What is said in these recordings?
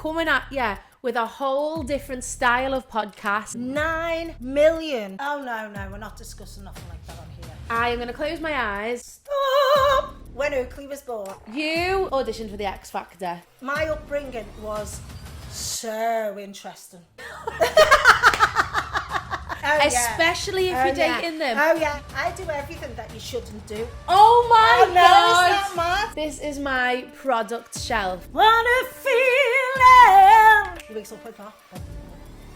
coming at you with a whole different style of podcast. 9 million. Oh, no, we're not discussing nothing like that on here. I am going to close my eyes. Stop! When Oakleigh was born. You auditioned for the X Factor. My upbringing was so interesting. Oh, especially if you're dating them. Oh yeah, I do everything that you shouldn't do. Oh my God! God! Is that mad? This is my product shelf. What a feeling! You make some quick, huh?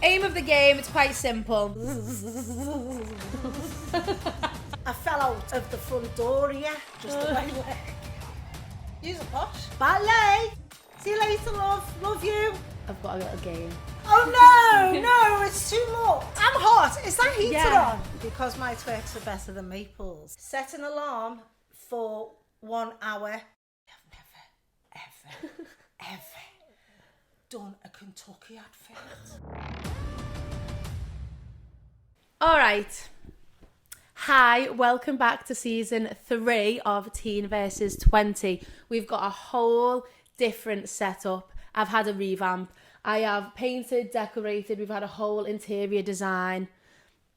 Aim of the game, it's quite simple. I fell out of the front door here, just the right way. Use a posh. Ballet! See you later, love. Love you. I've got a little game. Oh no, it's too much. I'm hot. Is that heater Yeah. on? Because my twerks are better than Maple's. Set an alarm for 1 hour. I've never, ever done a Kentucky advert. All right. Hi, welcome back to season 3 of Teen vs 20. We've got a whole different setup. I've had a revamp. I have painted, decorated. We've had a whole interior design,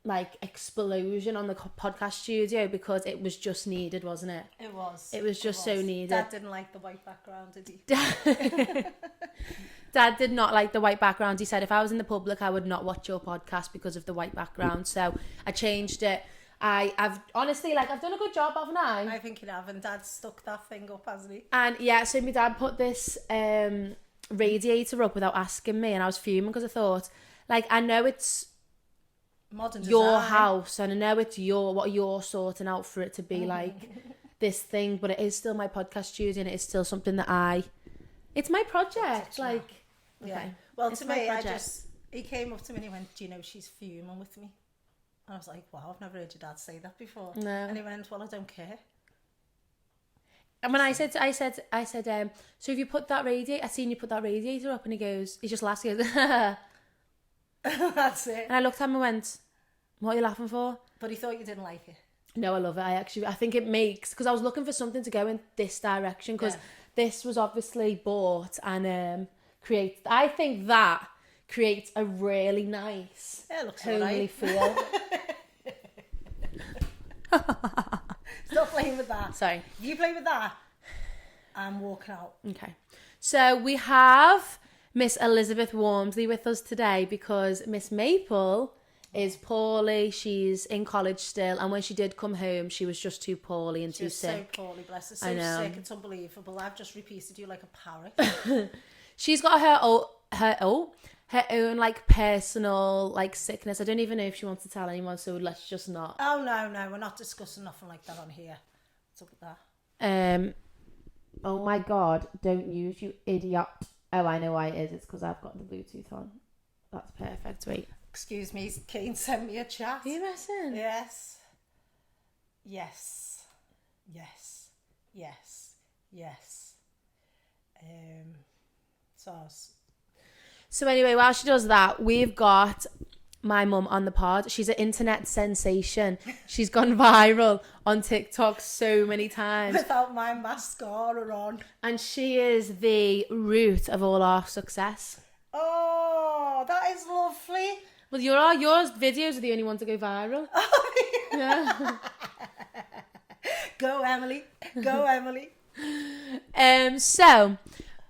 like, explosion on the podcast studio because it was just needed, wasn't it? It was. It was just so needed. Dad didn't like the white background, did he? Dad did not like the white background. He said if I was in the public, I would not watch your podcast because of the white background. So I changed it. I've honestly, I've done a good job, haven't I? I think you have, and Dad stuck that thing up, hasn't he? And yeah, so my dad put this radiator up without asking me, and I was fuming because I thought, I know it's modern design. Your house, and I know it's what you're sorting out for it to be this thing, but it is still my podcast studio, and it is still something that it's my project. Yeah. Okay. Well, It's to my me, project. he came up to me and he went, "Do you know she's fuming with me?" And I was like, "Wow, I've never heard your dad say that before." No. And he went, "Well, I don't care." And when I said, so if you put that radiator, I seen you put that radiator up, and he just laughs, he goes, That's it. and I looked at him and went, what are you laughing for? But he thought you didn't like it. No, I love it. I think it makes, because I was looking for something to go in this direction, because this was obviously bought and I think that creates a really nice homely feel. Stop playing with that. Sorry. If you play with that, I'm walking out. Okay. So we have Miss Elizabeth Wormsley with us today because Miss Maple is poorly. She's in college still, and when she did come home, she was just too poorly and too sick. So poorly, bless her. I So know. sick, it's unbelievable. I've just repeated you like a parrot. She's got her own personal sickness. I don't even know if she wants to tell anyone, so let's just not. Oh no, we're not discussing nothing like that on here. What's up with that? Oh my God, don't use, you idiot. Oh, I know why it is. It's because I've got the Bluetooth on. That's perfect. Wait. Excuse me, Kane sent me a chat. Are you messing? Yes. So anyway, while she does that, we've got my mum on the pod. She's an internet sensation. She's gone viral on TikTok so many times. Without my mascara on. And she is the root of all our success. Oh, that is lovely. Well, your videos are the only ones to go viral. Yeah. Go, Emily. Go, Emily. So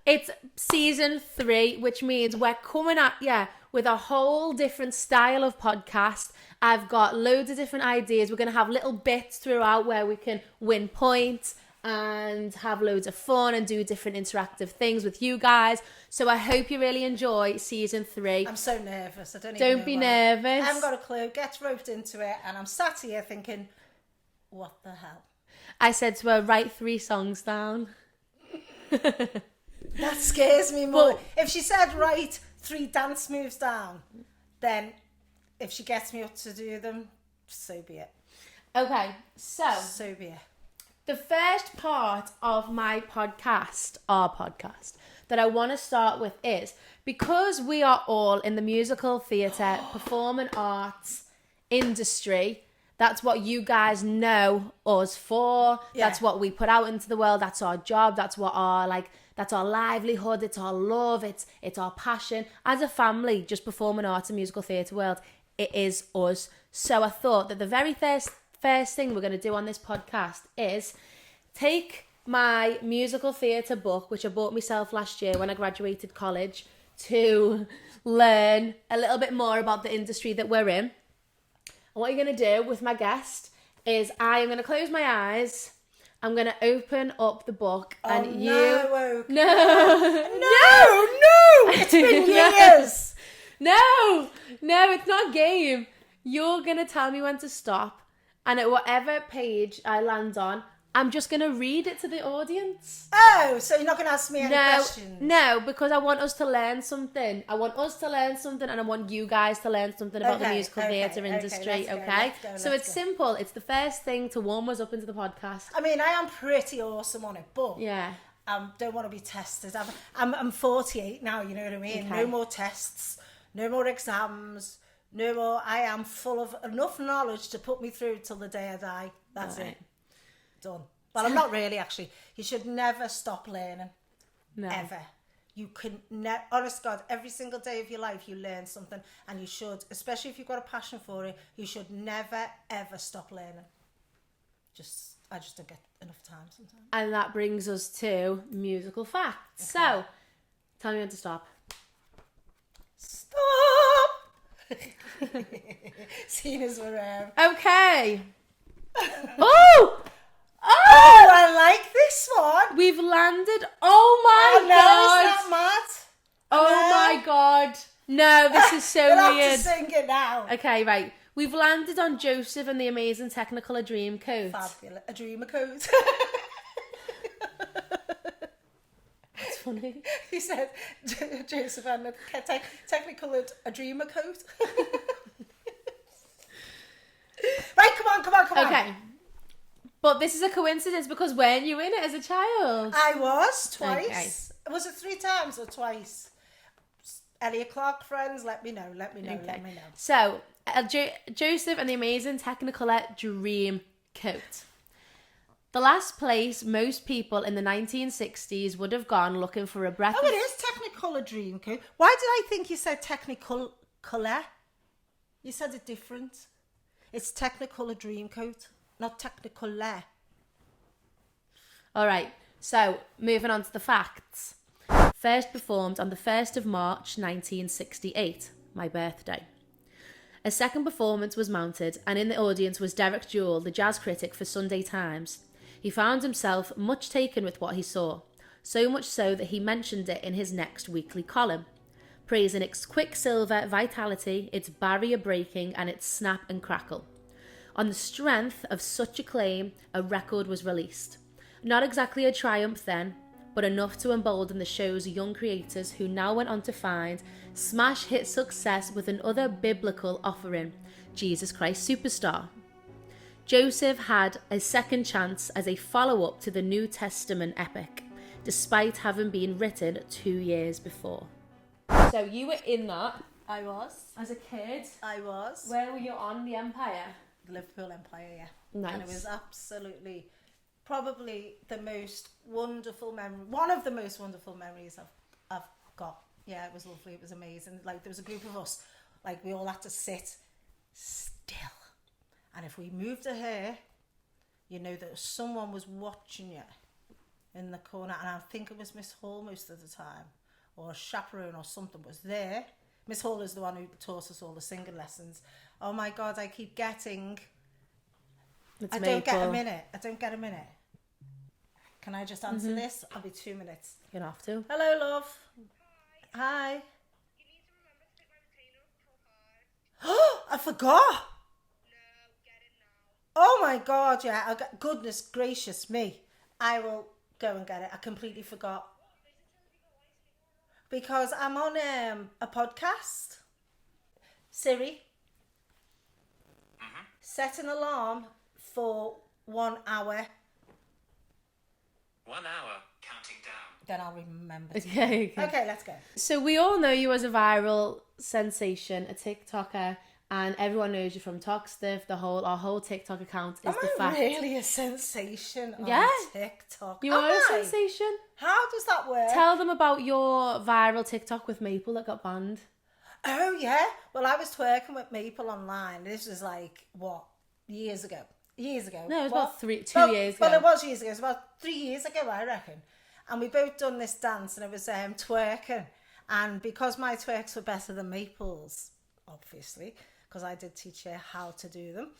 it's season 3, which means we're coming at you with a whole different style of podcast. I've got loads of different ideas. We're going to have little bits throughout where we can win points and have loads of fun and do different interactive things with you guys. So I hope you really enjoy season 3. I'm so nervous. I don't Don't be nervous. I haven't got a clue. Gets roped into it, and I'm sat here thinking, what the hell? I said to her, write 3 songs down. That scares me more. If she said, write 3 dance moves down, then if she gets me up to do them, so be it. Okay, So be it. the first part of my podcast, our podcast, that I want to start with is, because we are all in the musical theatre, performing arts industry, that's what you guys know us for. Yeah. That's what we put out into the world. That's our job. That's what our That's our livelihood, it's our love, it's our passion. As a family, just performing arts and musical theatre world, it is us. So I thought that the very first thing we're going to do on this podcast is take my musical theatre book, which I bought myself last year when I graduated college, to learn a little bit more about the industry that we're in. And what you're going to do with my guest is I am going to close my eyes. I'm going to open up the book and you... No. It's been years. No, it's not a game. You're going to tell me when to stop. And at whatever page I land on, I'm just going to read it to the audience. Oh, so you're not going to ask me any questions? No, because I want us to learn something. And I want you guys to learn something about the musical theatre industry, let's go. It's simple. It's the first thing to warm us up into the podcast. I mean, I am pretty awesome on it, but yeah, I don't want to be tested. I'm 48 now, you know what I mean? Okay. No more tests, no more exams, no more. I am full of enough knowledge to put me through till the day I die. That's it. Done. Well, I'm not really, actually. You should never stop learning. No. Ever. You can honest God, every single day of your life you learn something, and you should, especially if you've got a passion for it, you should never ever stop learning. I just don't get enough time sometimes. And that brings us to musical facts. Okay. So, tell me when to stop. Stop! Seeing as we're okay. Oh, I like this one. We've landed. Oh my god! Is that mad? Oh my god! No, this is so we'll weird. Have to sing it now. Okay, right. We've landed on Joseph and the Amazing Technicolor Dreamcoat. Fabulous. A dreamer coat. That's funny. He said, Joseph and the Technicolor a dreamer coat. Right, come on. Okay. But this is a coincidence because weren't you in it as a child? I was twice. Okay. Was it 3 times or twice? Elliot Clark friends, let me know. Okay. So, Joseph and the Amazing Technicolor Dreamcoat. The last place most people in the 1960s would have gone looking for a breath. Oh, it is Technicolor Dreamcoat. Why did I think you said Technicolor? You said it different. It's Technicolor Dreamcoat, not Technicolor. All right, so moving on to the facts. First performed on the 1st of March 1968, my birthday. A second performance was mounted, and in the audience was Derek Jewell, the jazz critic for Sunday Times. He found himself much taken with what he saw, so much so that he mentioned it in his next weekly column, praising its quicksilver vitality, its barrier breaking, and its snap and crackle. On the strength of such acclaim, a record was released. Not exactly a triumph then, but enough to embolden the show's young creators who now went on to find smash hit success with another biblical offering, Jesus Christ Superstar. Joseph had a second chance as a follow-up to the New Testament epic, despite having been written 2 years before. So you were in that. I was. As a kid? I was. Where were you on the Empire? The Liverpool Empire, yeah. Nice. And it was absolutely, probably the most wonderful memory, one of the most wonderful memories I've got. Yeah, it was lovely. It was amazing. Like, there was a group of us, like, we all had to sit still. And if we moved a hair, you know that someone was watching you in the corner. And I think it was Miss Hall most of the time, or a chaperone or something was there. Miss Hall is the one who taught us all the singing lessons. Oh my God, I keep getting... I don't get a minute. Can I just answer this? I'll be 2 minutes. You don't have to. Hello, love. Hi. You need to remember to pick my retainer up so high. I forgot. No, get it now. Oh my God, yeah. Goodness gracious me. I will go and get it. I completely forgot. Because I'm on a podcast. Siri, set an alarm for 1 hour. 1 hour, counting down. Then I'll remember. Okay. Okay, let's go. So we all know you as a viral sensation, a TikToker, and everyone knows you from Talkstiff. Our whole TikTok account is the fact. Really a sensation on Yeah. TikTok? You Am are a I? sensation. How does that work? Tell them about your viral TikTok with Maple that got banned. Oh yeah. Well, I was twerking with Maple online. This was like what, years ago? Years ago. No, it was What? about 2 years ago. Well, it was years ago. It was about 3 years ago, I reckon. And we both done this dance, and it was twerking. And because my twerks were better than Maple's, obviously, because I did teach her how to do them,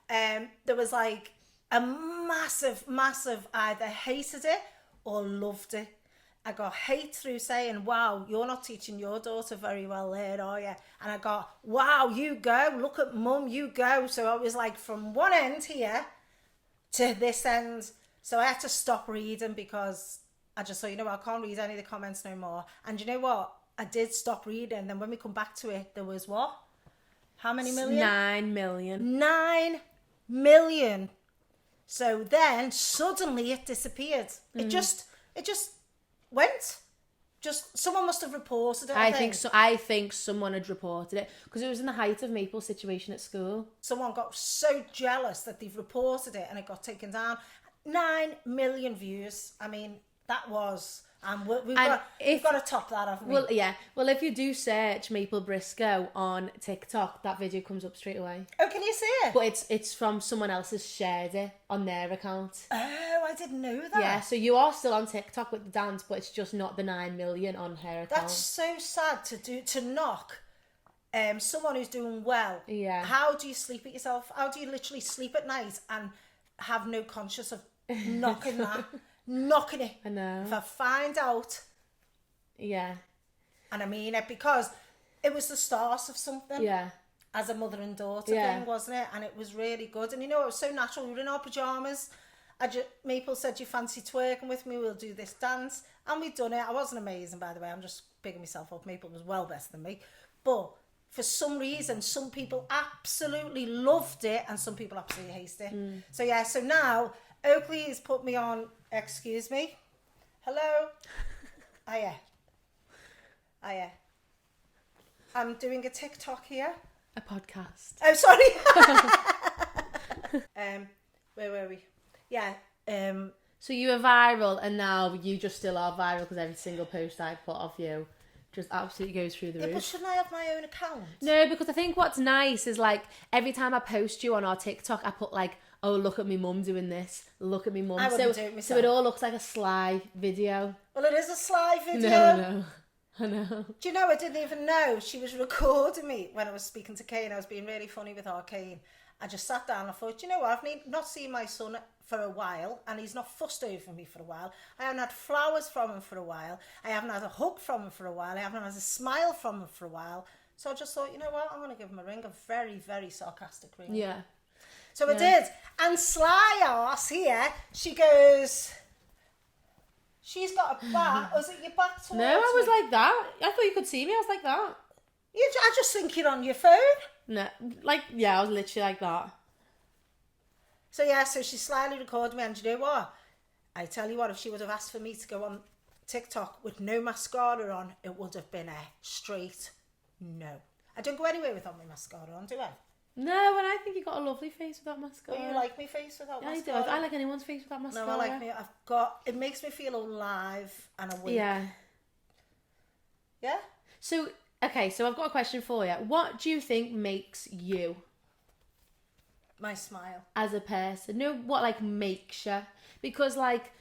there was like a massive either hated it or loved it. I got hate through saying, wow, you're not teaching your daughter very well there, are you? And I got, wow, you go, look at mum, you go. So I was like from one end here to this end. So I had to stop reading because I just thought, you know what, I can't read any of the comments no more. And you know what? I did stop reading. And then when we come back to it, there was what? How many million? 9 million. 9 million. So then suddenly it disappeared. It just went. Just someone must have reported it. I think so. I think someone had reported it because it was in the height of Maple's situation at school. Someone got so jealous that they've reported it and it got taken down. 9 million views. I mean, that was, and we've got to top that, haven't we? Well, yeah. Well, if you do search Maple Briscoe on TikTok, that video comes up straight away. Oh, can you see it? But it's from someone else has shared it on their account. Oh, I didn't know that. Yeah, so you are still on TikTok with the dance, but it's just not the 9 million on her account. That's so sad to knock someone who's doing well. Yeah. How do you sleep at yourself? How do you literally sleep at night and have no conscience of knocking that? Knocking it. I know. If I find out, Yeah. and I mean it, because it was the start of something. Yeah. As a mother and daughter Yeah. thing, wasn't it? And it was really good. And you know, it was so natural. We were in our pyjamas. Maple said, you fancy twerking with me? We'll do this dance. And we'd done it. I wasn't amazing, by the way. I'm just bigging myself up. Maple was well better than me. But for some reason, some people absolutely loved it and some people absolutely hated it. So yeah, so now Oakleigh has put me on, excuse me. Hello? Hiya. I'm doing a TikTok here. A podcast. Oh, sorry. Where were we? Yeah. So you were viral, and now you just still are viral because every single post I put of you just absolutely goes through the Yeah, roof. but shouldn't I have my own account? No, because I think what's nice is like every time I post you on our TikTok, I put like, oh, look at me mum doing this. Look at me mum. I wouldn't do it So myself. it all looks like a sly video. Well, it is a sly video. No, I know. Do you know, I didn't even know she was recording me when I was speaking to Kane. I was being really funny with our Kane. I just sat down and I thought, you know what, I've not seen my son for a while and he's not fussed over me for a while. I haven't had flowers from him for a while. I haven't had a hug from him for a while. I haven't had a smile from him for a while. So I just thought, you know what, I'm going to give him a ring, a very, very sarcastic ring. Yeah. So I did. And Sly Arse here, she goes, she's got a back. Was it your back towards No, I was me? like that. I thought you could see me. I was like that. I just think you're on your phone. No, like, yeah, I was literally like that. So yeah, so she slyly recorded me, and you know what? I tell you what, if she would have asked for me to go on TikTok with no mascara on, it would have been a straight no. I don't go anywhere without my mascara on, do I? No, and I think you got a lovely face without mascara. Do you like my face without Yeah, I do. mascara? I like anyone's face without mascara. No, I like me. It makes me feel alive and awake. Yeah. Yeah? So, okay, so I've got a question for you. What do you think makes you My smile. as a person? No, what like makes you? Because like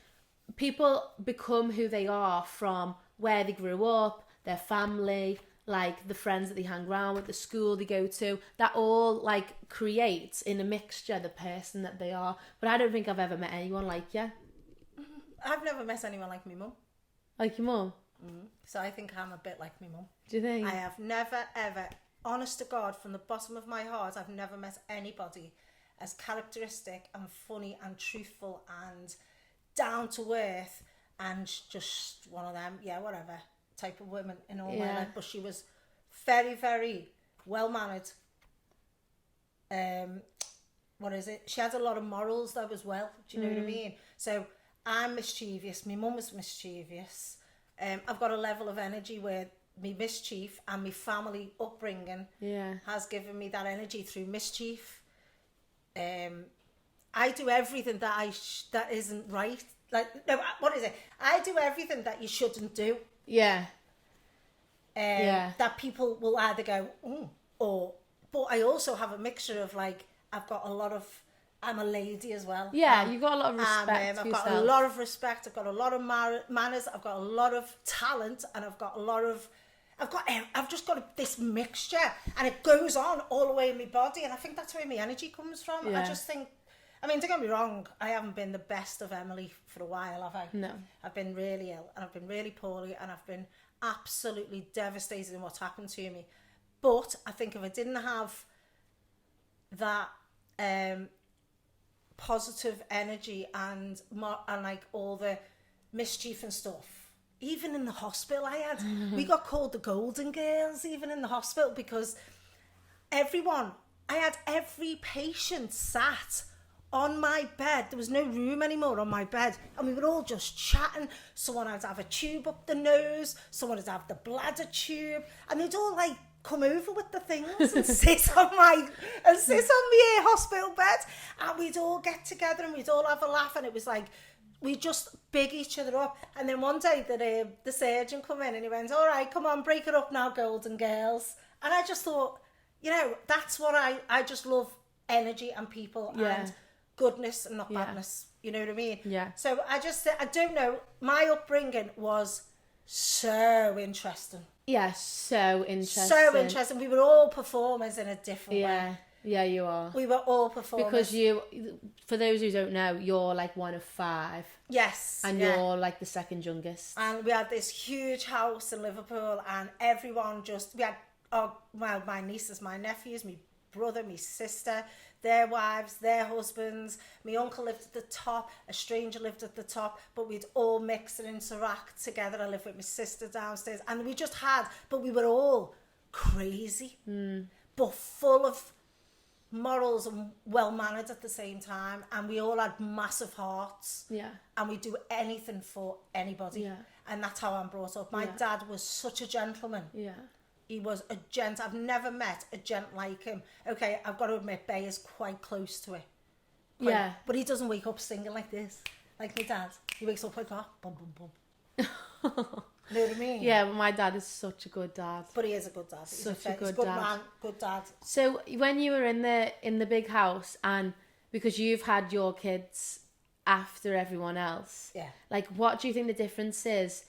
people become who they are from where they grew up, their family, like the friends that they hang around with, the school they go to. That all like creates in a mixture the person that they are. But I don't think I've ever met anyone like you. I've never met anyone like my mum. Like your mum. So I think I'm a bit like my mum. Do you think? I have never, ever, honest to God, from the bottom of my heart, I've never met anybody as characteristic and funny and truthful and down to earth and just one of them, yeah, whatever, type of woman in all my Yeah. life. But she was very, very well mannered. What is it? She had a lot of morals though as well. Do you know what I mean? So I'm mischievous. My mum was mischievous. I've got a level of energy where me mischief and my family upbringing Yeah. has given me that energy through mischief. I do everything that isn't right. Like, no, what is it? I do everything that you shouldn't do. Yeah. Yeah. That people will either go, or, but I also have a mixture of like, I'm a lady as well. Yeah, you've got a lot of respect for I've got yourself. a lot of respect. I've got a lot of manners. I've got a lot of talent, and I've just got this mixture, and it goes on all the way in my body, and I think that's where my energy comes from. Yeah. I just think, I mean, don't get me wrong, I haven't been the best of Emily for a while, have I? No. I've been really ill, and I've been really poorly, and I've been absolutely devastated in what's happened to me. But I think if I didn't have that positive energy and like all the mischief and stuff, even in the hospital we got called the Golden Girls even in the hospital, because I had every patient sat on my bed. There was no room anymore on my bed, and we were all just chatting. Someone would have a tube up the nose, someone would have the bladder tube, and they'd all like come over with the things and sit on my hospital bed, and we'd all get together and we'd all have a laugh, and it was like we just big each other up. And then one day the surgeon come in and he went, "All right, come on, break it up now, Golden Girls." And I just thought, that's what I just love energy and people and goodness and not badness. You know what I mean? Yeah. So I don't know. My upbringing was so interesting. Yeah, so interesting. So interesting. We were all performers in a different way. Yeah, you are. We were all performers. Because for those who don't know, you're like one of 5. Yes. And you're like the second youngest. And we had this huge house in Liverpool, and everyone we had, my nieces, my nephews, my brother, my sister, their wives, their husbands. My uncle lived at the top, a stranger lived at the top, but we'd all mix and interact together. I lived with my sister downstairs, and but we were all crazy, but full of morals and well-mannered at the same time, and we all had massive hearts, and we'd do anything for anybody, and that's how I'm brought up. My dad was such a gentleman. He was a gent. I've never met a gent like him. Okay, I've got to admit, Bay is quite close to it. But he doesn't wake up singing like this, like my dad. He wakes up like that, bum, bum, bum. You know what I mean? Yeah, but my dad is such a good dad. But he is a good dad. He's a good good dad. Man, good dad. So when you were in the big house, and because you've had your kids after everyone else, like, what do you think the difference is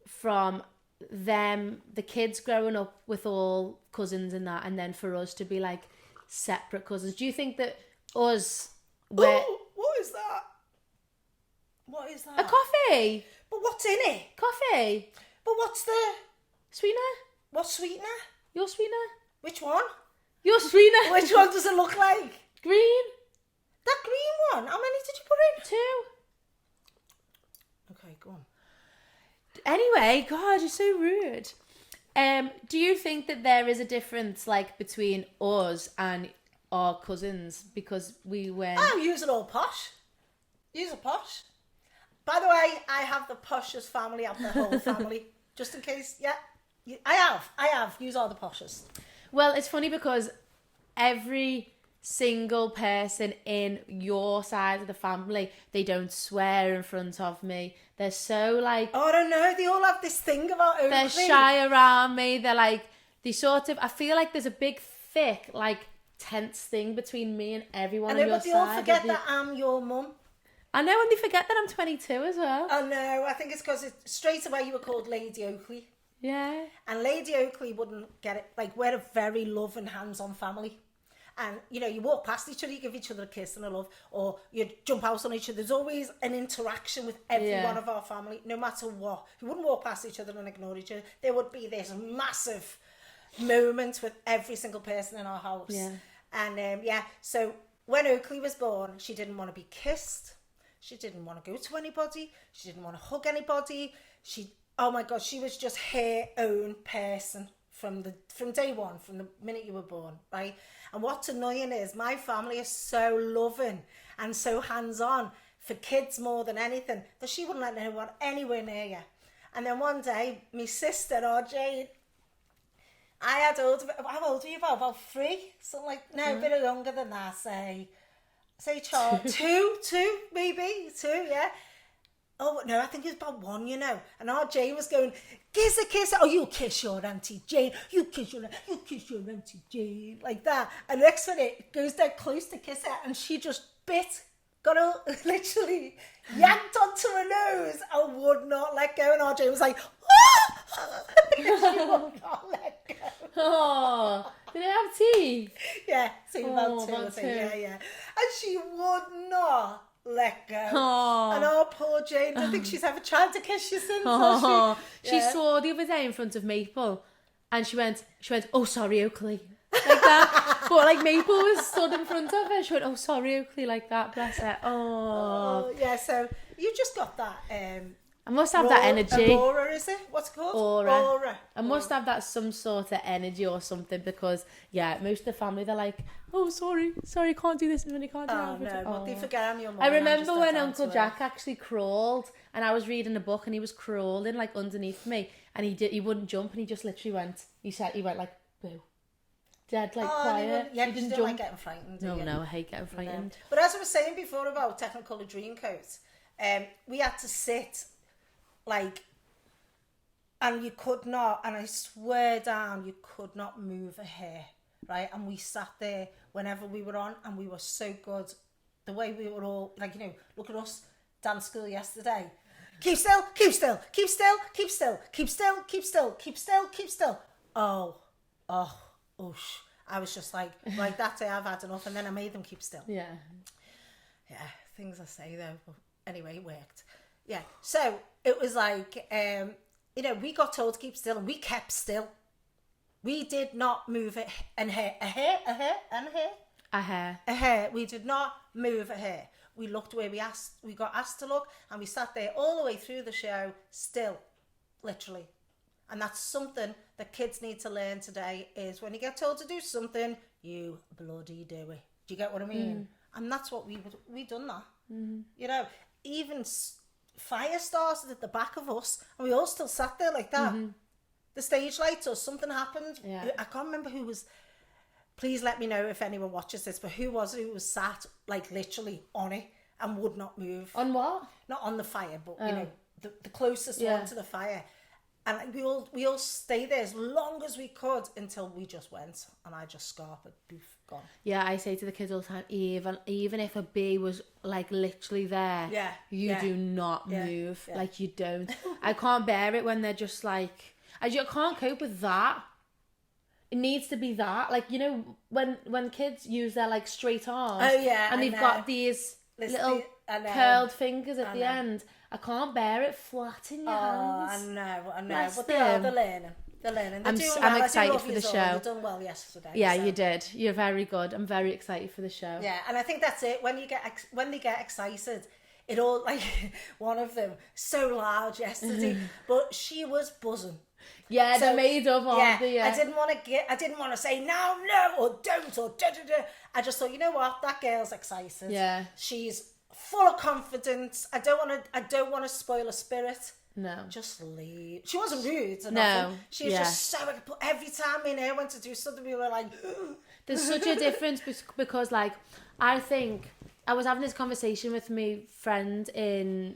from them, the kids growing up with all cousins and that, and then for us to be like separate cousins? Do you think that us were... Oh, what is that? What is that? A coffee. But what's in it? Coffee. But what's the... Sweetener. What sweetener? Your sweetener. Which one? Your sweetener. Which one does it look like? Green. That green one. How many did you put 2. in? Okay, go on. Anyway, God, you're so rude. Do you think that there is a difference, like, between us and our cousins, because we went... Oh, use it all posh. Use a posh. By the way, I have the poshest family of the whole family. Just in case, I have. Use all the poshest. Well, it's funny because every single person in your side of the family, they don't swear in front of me. They're so like... Oh, I don't know. They all have this thing about Oakleigh. They're shy around me. They're like... They sort of... I feel like there's a big, thick, like, tense thing between me and everyone on your side. But they all forget that I'm your mum. I know, and they forget that I'm 22 as well. Oh, no. I think it's because straight away you were called Lady Oakleigh. Yeah. And Lady Oakleigh wouldn't get it. Like, we're a very loving, hands-on family. And, you walk past each other, you give each other a kiss and a love, or you jump out on each other. There's always an interaction with every one of our family, no matter what. You wouldn't walk past each other and ignore each other. There would be this massive moment with every single person in our house. Yeah. And, so when Oakleigh was born, she didn't want to be kissed. She didn't want to go to anybody. She didn't want to hug anybody. Oh my God, she was just her own person from day one, from the minute you were born, right? And what's annoying is my family is so loving and so hands-on for kids more than anything that she wouldn't let anyone anywhere near you. And then one day, my sister, Jade, I had older. How old were you? About 3? Something like no, a bit younger than that. Say Charles, two, maybe 2. Yeah. Oh no, I think it was about 1. You know, and our Jane was going kiss her. Oh, you kiss your auntie Jane. You kiss your auntie Jane like that. And next minute goes dead close to kiss her, and she just got her literally yanked onto her nose and would not let go. And our Jane was like, ah! She would not let go. Oh, did it have teeth? Yeah, so about 2, I about think. 2. Yeah. And she would not let go. Oh. And our poor Jane, I don't think she's ever tried to kiss you since. Oh, has she Yeah. saw the other day in front of Maple, and she went, oh, sorry, Oakleigh. Like that. But like Maple was stood in front of her. She went, oh, sorry, Oakleigh, like that. Bless her. Oh. Oh, yeah, so you just got that. I must have that energy. Aurora, is it? What's it called? Aura. I must have that some sort of energy or something because, yeah, most of the family, they're like, oh, sorry, can't do this and then you can't do Oh, that. no, well, they forget I'm your mum. I and I'm remember just when down Uncle to Jack actually crawled and I was reading a book and he was crawling like underneath me and he wouldn't jump and he just literally went, he went like, boo. Dead, like quiet. Yeah, he you didn't don't jump. like getting frightened, do you? No, I hate getting frightened. No. But as I was saying before about Technicolor Dreamcoat, we had to sit like, and you could not, and I swear down, you could not move a hair, right? And we sat there whenever we were on, and we were so good. The way we were all, like, you know, look at us, dance school yesterday. Keep still, keep still, keep still, keep still, keep still, keep still, keep still, keep still. Oh, oosh. I was just like, right, that day I've had enough, and then I made them keep still. Yeah. Yeah, things I say though, but anyway, it worked. Yeah, so it was like, you know, we got told to keep still and we kept still. We did not move a hair. We did not move a hair. We looked where we got asked to look, and we sat there all the way through the show, still, literally. And that's something that kids need to learn today, is when you get told to do something, you bloody do it. Do you get what I mean? And that's what we done that. You know, even fire started at the back of us, and we all still sat there like that. The stage lights or something happened. Yeah. I can't remember who was. Please let me know if anyone watches this, but who was it who was sat like literally on it and would not move? On what? Not on the fire, but you know, the closest one to the fire. And we all stayed there as long as we could until we just went, and I just scarpered, poof, gone. Yeah, I say to the kids all the time, even if a bee was like literally there, you do not move. Yeah. Like you don't. I can't bear it when they're just like, I can't cope with that. It needs to be that. Like, you know, when kids use their like straight arms, and they've got these little curled fingers at the end. I can't bear it flat in your hands. I know. Bless But them. they're learning. I'm excited for the show. You've done well yesterday. Yeah, so. you did. You're very good. I'm very excited for the show. Yeah, and I think that's it. When they get excited, it all, like, one of them so loud yesterday, but she was buzzing. Yeah, they're made up, aren't they? Yeah. I didn't want to say no, or don't, or da. I just thought, you know what, that girl's excited. Yeah. She's full of confidence. I don't want to spoil her spirit. No. Just leave. She wasn't rude or No. nothing. She was just so, every time me and her went to do something, we were like, there's such a difference because, like, I think I was having this conversation with my friend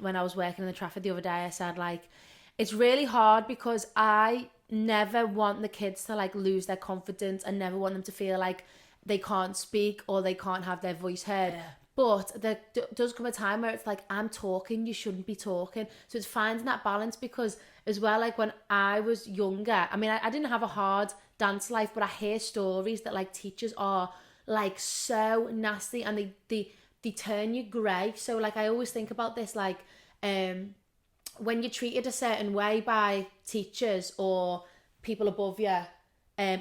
when I was working in the traffic the other day. I said, like, it's really hard because I never want the kids to like lose their confidence. I never want them to feel like they can't speak or they can't have their voice heard. Yeah. But there does come a time where it's like, I'm talking, you shouldn't be talking. So it's finding that balance, because as well, like when I was younger, I mean, I didn't have a hard dance life, but I hear stories that like teachers are like so nasty and they turn you grey. So like I always think about this, like when you're treated a certain way by teachers or people above you,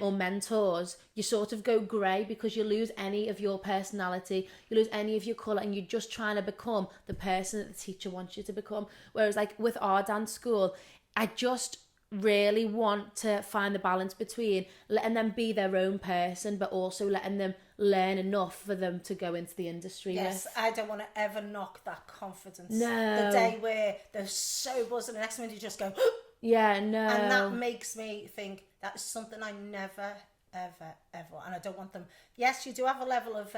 or mentors, you sort of go grey because you lose any of your personality, you lose any of your colour, and you're just trying to become the person that the teacher wants you to become. Whereas like with our dance school, I just really want to find the balance between letting them be their own person but also letting them learn enough for them to go into the industry. Yes, I don't want to ever knock that confidence. No. The day where they're so buzzing, the next minute you just go Yeah, no. And that makes me think that is something I never, ever, and I don't want them. Yes, you do have a level of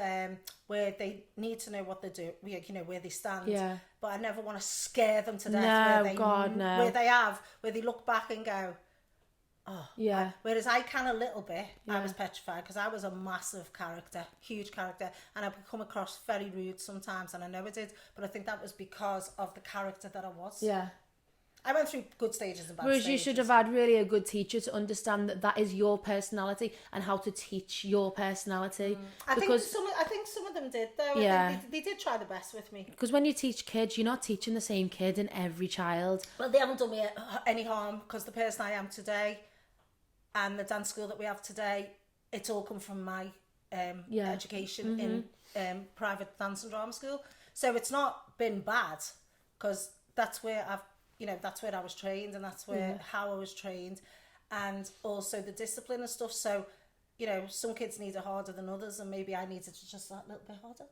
where they need to know what they do, you know, where they stand. Yeah. But I never want to scare them to death. No, where they, God, no. where they look back and go, oh. Yeah. Whereas I can a little bit. I was petrified because I was a massive character, huge character, and I would come across very rude sometimes, and I know I did, but I think that was because of the character that I was. Yeah. I went through good stages and bad Whereas stages. you should have had really a good teacher to understand that that is your personality and how to teach your personality. I Because think some of them did though. Yeah. I think they did try the best with me. because when you teach kids, you're not teaching the same kid in every child. Well, they haven't done me any harm because the person I am today and the dance school that we have today, it's all come from my education in private dance and drama school. So it's not been bad because that's where that's where I was trained, and that's where how I was trained, and also the discipline and stuff. So, you know, some kids need it harder than others, and maybe I needed to just that little bit harder.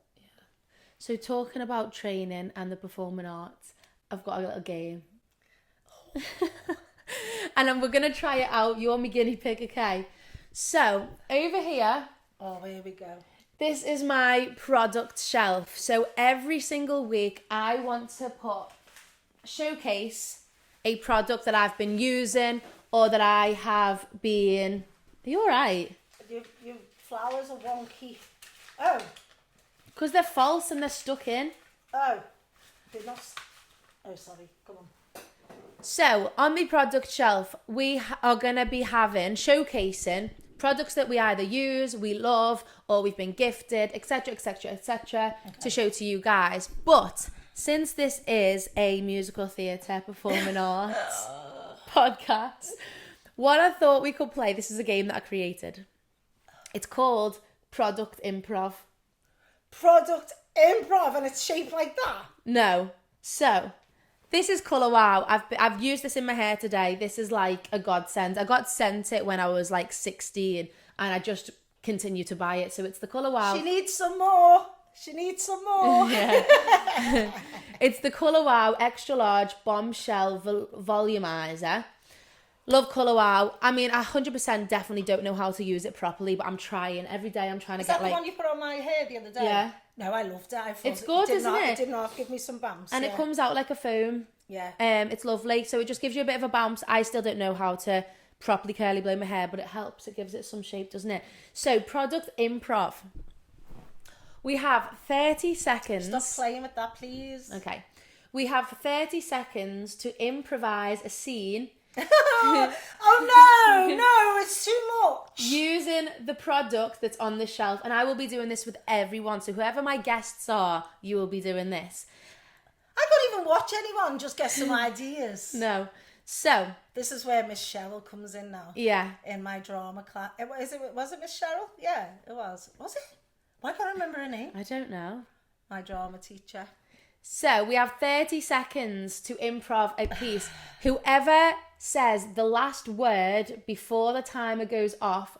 So talking about training and the performing arts, I've got a little game. And we're going to try it out. You're my guinea pig, okay? So over here, Oh, here we go. this is my product shelf. So every single week I want to showcase a product that I've been using or that I have been... Are you all right? Your flowers are wonky. Oh, Because they're false and they're stuck in. they're not. Oh, sorry. Come on. So, on my product shelf, we are going to be showcasing products that we either use, we love, or we've been gifted, etc., etc., etc., to show to you guys. But since this is a musical theatre performing arts podcast, what I thought we could play, this is a game that I created. It's called Product Improv. Product improv, and it's shaped like that. No. So, this is Colour Wow. I've used this in my hair today. This is like a godsend. I got sent it when I was like 16 and I just continue to buy it. So it's the Colour Wow. She needs some more. Yeah. It's the Colour Wow Extra Large Bombshell Volumizer. Love Colour Wow. I mean, I 100% definitely don't know how to use it properly, but I'm trying. Every day I'm trying to get Is that the one you put on my hair the other day? Yeah. No, I loved it. I thought It's good, isn't it? It did not give me some bounce. And it comes out like a foam. Yeah. It's lovely. So it just gives you a bit of a bounce. I still don't know how to properly curly blow my hair, but it helps. It gives it some shape, doesn't it? So, Product Improv. We have 30 seconds. Stop playing with that, please. Okay. We have 30 seconds to improvise a scene Oh no, it's too much. using the product that's on the shelf. And I will be doing this with everyone. So whoever my guests are, you will be doing this. I can't even watch anyone, just get some ideas. No. So, This is where Miss Cheryl comes in now. yeah. In my drama class. Was it Miss Cheryl? Yeah, it was. Was it? Why can't I remember her name? I don't know. My drama teacher. So we have 30 seconds to improv a piece. Whoever says the last word before the timer goes off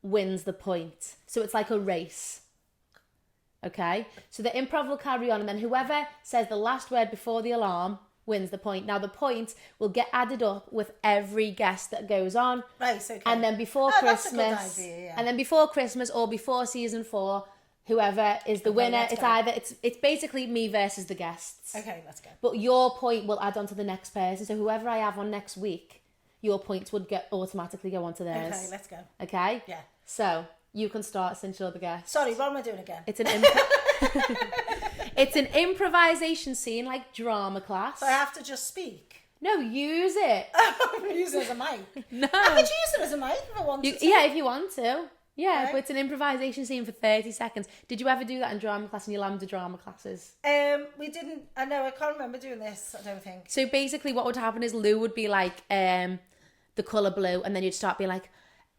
wins the point. So it's like a race. Okay? So the improv will carry on, and then whoever says the last word before the alarm wins the point. Now the point will get added up with every guest that goes on. Right, okay. And then before That's a good Christmas, idea, yeah. and then before Christmas or before season 4, whoever is the winner, let's it's go. either it's basically me versus the guests. Okay, let's go. But your point will add on to the next person. So whoever I have on next week, your points would automatically go on to theirs. Okay, let's go. Okay? Yeah. So you can start since you're the guest. Sorry, what am I doing again? It's an it's an improvisation scene like drama class. So I have to just speak. No, use it. I'm using it as a mic. No. I could use it as a mic if I wanted to. Yeah, if you want to. Yeah, Okay. but it's an improvisation scene for 30 seconds. Did you ever do that in drama class in your Lambda drama classes? We didn't. I know. I can't remember doing this. I don't think. So basically what would happen is Lou would be like the colour blue, and then you'd start being like,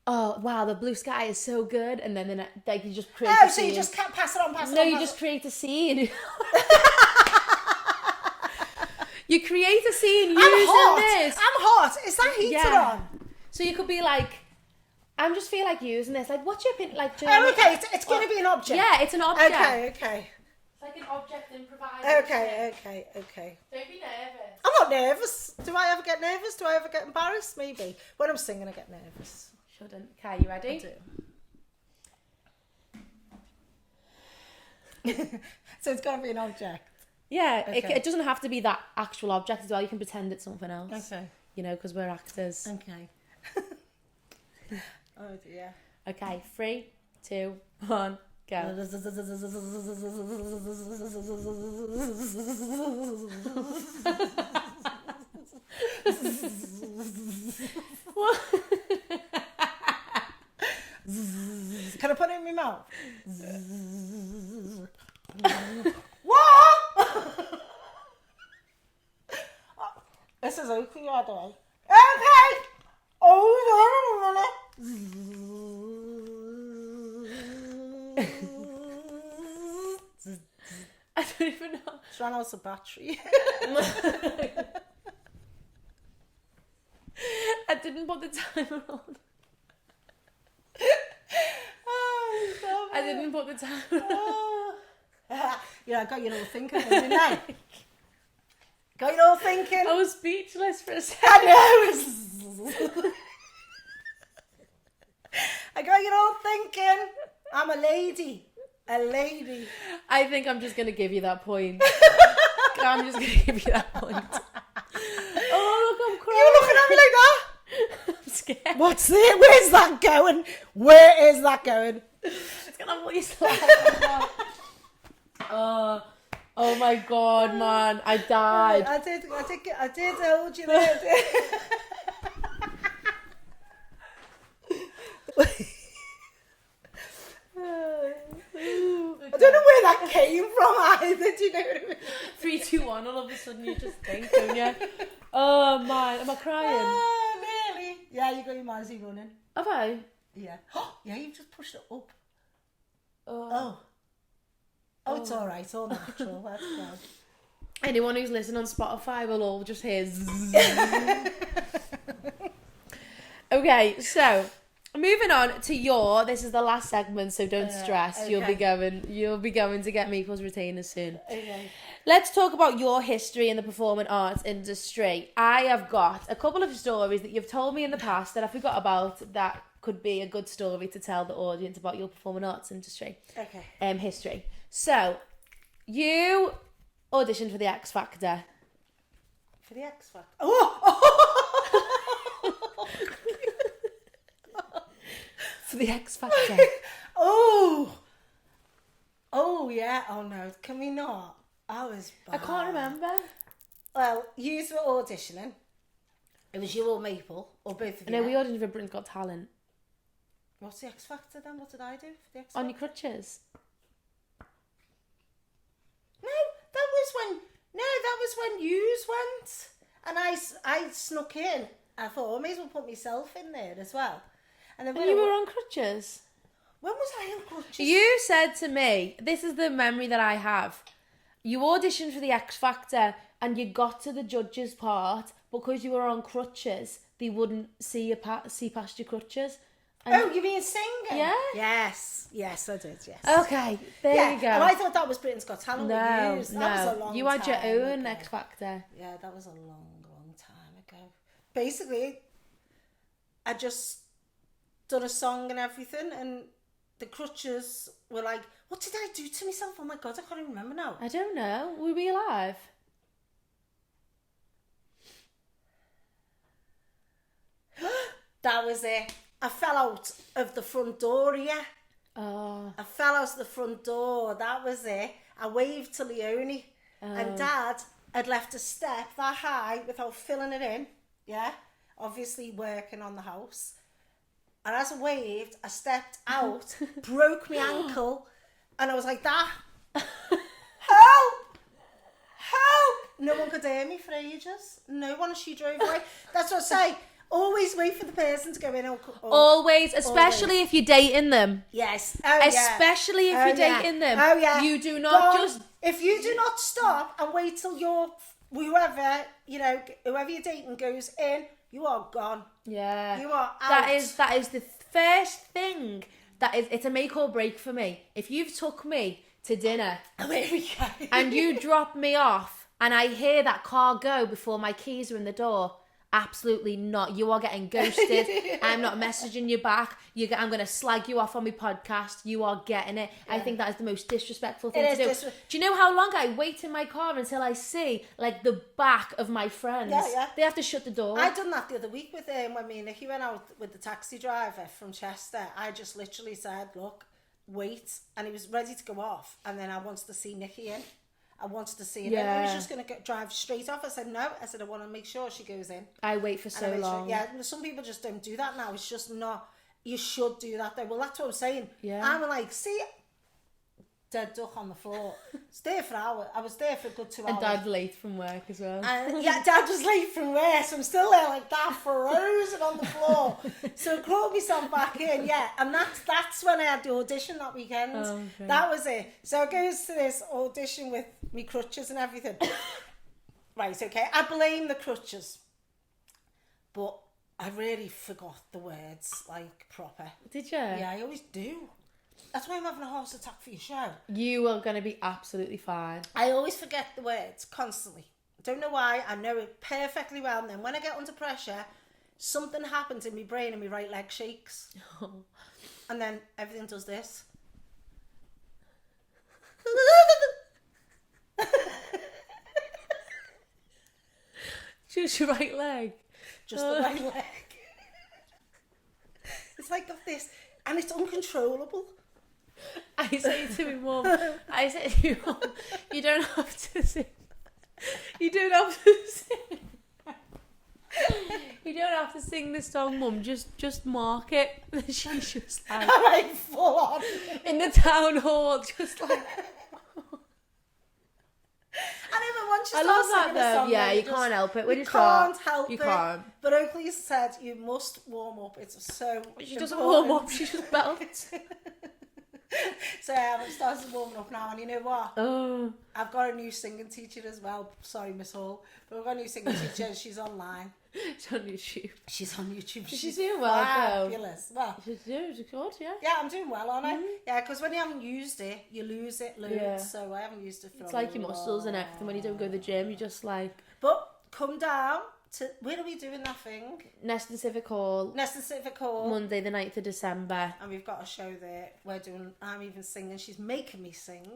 oh wow, the blue sky is so good, and then like you just create Oh, a so scene. you just can't pass it on, No, you just create a scene. You create a scene using this. I'm hot. Is that heater Yeah. on? So you could be like, I just feel like using this. Like, what's your opinion? Like, Oh, okay. It's going to be an object. yeah, it's an object. Okay. It's like an object improvisation. Okay. Don't be nervous. I'm not nervous. Do I ever get nervous? Do I ever get embarrassed? Maybe. When I'm singing, I get nervous. Shouldn't. Okay, you ready? I do. So it's got to be an object. Yeah, Okay. it doesn't have to be that actual object as well. You can pretend it's something else. Okay. You know, because we're actors. Okay. Oh dear. Okay, 3, 2, 1, go. What? Can I put it in my mouth? What? This is Oakleigh, by the way. Okay. Oh, I don't even know. it's run out of battery. I didn't put the timer on. Oh, stop I it. didn't put the timer on. Oh. Yeah, I got you all thinking, didn't I? Got you all thinking. I was speechless for a second. I know. I got you all thinking. I'm a lady. A lady. I think I'm just going to give you that point. I'm just going to give you that point. Oh, look, I'm crying. You're looking at me like that. I'm scared. What's it? Where's that going? Where is that going? It's going to voice oh my God, man. I died. I did hold you there. I don't know where that came from either. Do you know what I mean? 3, 2, 1. All of a sudden, you just think, don't you? Oh man, am I crying? Oh, nearly. Yeah, you got your Mazzy running. Have I? Yeah. Yeah, you just pushed it up. Oh. Oh, it's all right. All natural. That's good. Anyone who's listening on Spotify will all just hear. Zzz. Okay, so moving on to this is the last segment, so don't stress. okay. You'll be going to get Meeple's retainers soon. Okay. Let's talk about your history in the performing arts industry. I have got a couple of stories that you've told me in the past that I forgot about that could be a good story to tell the audience about your performing arts industry. Okay. History. So, you auditioned for the X Factor. For the X Factor. Oh! For the X Factor. Oh! Oh, yeah. Oh, no. Can we not? I was bad. I can't remember. Well, you were auditioning. It was you or Maple, or both of you. No, we auditioned for Britain's Got Talent. What's the X Factor then? What did I do for the X Factor? On your crutches. No, that was when yous went. And I snuck in. I thought, I may as well put myself in there as well. And then And you were on crutches. when was I on crutches? You said to me, this is the memory that I have. You auditioned for the X Factor and you got to the judges part because you were on crutches. They wouldn't see past your crutches. And Oh, you mean singing? Yeah. Yes, I did, yes. okay, there yeah, you go. and I thought that was Britain's Got Talent with yous. That was a long you had your time own ago. X Factor. Yeah, that was a long time ago. Basically, I just done a song and everything, and the crutches were like, what did I do to myself? Oh my God, I can't even remember now. I don't know. Were we alive? That was it. I fell out of the front door, yeah. Oh, I fell out of the front door. That was it. I waved to Leonie, and Dad had left a step that high without filling it in. Yeah, obviously working on the house. And as I waved, I stepped out, broke my ankle, and I was like that. Help! Help! No one could hear me for ages. No one. She drove away. That's what I say. Always wait for the person to go in. always, especially if you're dating them. Yes. Oh, yeah. Especially if you're dating them. Oh, yeah. You do not just... If you do not stop and wait till whoever you're dating goes in, you are gone. Yeah. You are out. That is the first thing. It's a make or break for me. If you've took me to dinner Oh, here we go. and you drop me off and I hear that car go before my keys are in the door, absolutely not. You are getting ghosted. I'm not messaging you back. I'm going to slag you off on my podcast. You are getting it. I think that is the most disrespectful thing to do. Do you know how long I wait in my car until I see like the back of my friends? Yeah. They have to shut the door. I done that the other week with when me and Nicky went out with the taxi driver from Chester. I just literally said, look, wait, and he was ready to go off, and then I wanted to see Nicky in. I wanted to see her. Yeah. I was just going to drive straight off. I said, no. I said, I want to make sure she goes in. I wait for so long. Yeah, some people just don't do that now. It's just not, you should do that though. Well, that's what I'm saying. Yeah. I'm like, see, dead duck on the floor. It's there for hours. I was there for a good 2 hours. And Dad's late from work as well. And yeah, Dad was late from work, so I'm still there like that, frozen on the floor. So I crawled myself back in, yeah. And that's when I had the audition that weekend. Oh, okay. That was it. So I goes to this audition with me crutches and everything. Right, okay. I blame the crutches. But I really forgot the words, like, proper. Did you? Yeah, I always do. That's why I'm having a heart attack for your show. You are going to be absolutely fine. I always forget the words constantly. I don't know why. I know it perfectly well. And then when I get under pressure, something happens in my brain and my right leg shakes. And then everything does this. Just your right leg. Just the right leg. It's like got this. And it's uncontrollable. I say to my mum, I say to your mum, you don't have to sing. You don't have to sing. You don't have to sing this song, Mum. Just mark it. She's just like, I'm like full on. in the town hall, just like. And even once you I start love that singing a though. song, Yeah, then you can't help it. When you you start, can't help you it. can't. But Oakleigh said you must warm up. It's so She doesn't important. warm up. She just belts. So I haven't started warming up now, and you know what? Oh, I've got a new singing teacher as well. Sorry, Miss Hall, but I've got a new singing teacher. And she's online. it's on YouTube. She's on YouTube. She's doing well, though. fabulous. Well, She's good, yeah. yeah, I'm doing well, aren't I? Yeah, because when you haven't used it, you lose it loads. Yeah. So I haven't used it for. It's a like your muscles and long- everything. When you don't go to the gym, you just like But come down to where are we doing that thing? Neston Civic Hall, Neston Civic Hall. Monday the 9th of December. And we've got a show there. I'm even singing. She's making me sing.